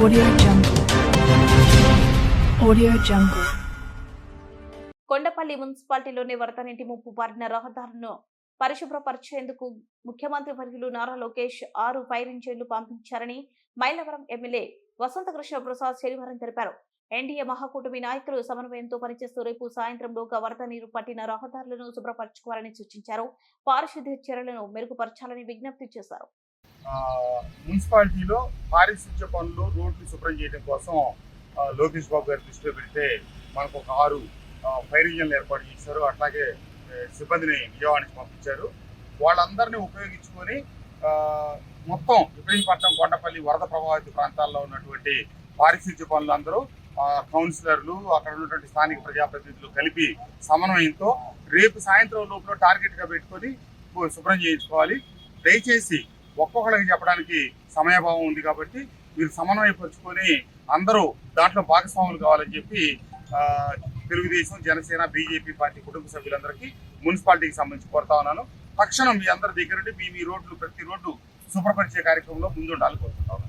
Audio Jungle. Audio Jungle. Kondapalli మున్సిపాలిటీలోని వరద నీటి ముప్పు బారిన రహదారులను పరిశుభ్రపరిచేందుకు ముఖ్యమంత్రి వర్యులు నారా లోకేష్ 6 ఫైర్ ఇంజిన్లు పంపించారని మైలవరం ఎమ్మెల్యే వసంతకృష్ణ ప్రసాద్ శనివారం తెలిపారు. ఎన్డీఏ మహాకూటమి నాయకులు సమన్వయంతో పనిచేస్తూ రేపు సాయంత్రంలోగా వరద నీరు పట్టిన రహదారులను శుభ్రపరచుకోవాలని సూచించారు. పారిశుద్ధ్య చర్యలను మెరుగుపరచాలని విజ్ఞప్తి చేశారు. మున్సిపాలిటీలో పారిశుద్ధ్య పనులు రోడ్లు శుభ్రం చేయడం కోసం లోకేష్ బాబు గారి దృష్టిలో పెడితే మనకు ఒక 6 ఫైర్ ఇంజన్లు ఏర్పాటు చేశారు. అట్లాగే సిబ్బందిని విజయవాడ నుంచి పంపించారు. వాళ్ళందరినీ ఉపయోగించుకొని మొత్తం ఇబ్రహీంపట్నం కొండపల్లి వరద ప్రభావిత ప్రాంతాల్లో ఉన్నటువంటి పారిశుద్ధ్య పనులు అందరూ కౌన్సిలర్లు అక్కడ ఉన్నటువంటి స్థానిక ప్రజాప్రతినిధులు కలిపి సమన్వయంతో రేపు సాయంత్రం లోపల టార్గెట్గా పెట్టుకొని శుభ్రం చేయించుకోవాలి. దయచేసి ఒక్కొక్కరికి చెప్పడానికి సమయభావం ఉంది కాబట్టి మీరు సమన్వయపరుచుకొని అందరూ దాంట్లో భాగస్వాములు కావాలని చెప్పి తెలుగుదేశం, జనసేన, బీజేపీ పార్టీ కుటుంబ సభ్యులందరికీ మున్సిపాలిటీకి సంబంధించి కోరుతా ఉన్నాను. తక్షణం మీ అందరి దగ్గర మీ రోడ్లు ప్రతి రోడ్డు శుభ్రపరిచే కార్యక్రమంలో ముందుండాలని కోరుకుంటా ఉన్నాను.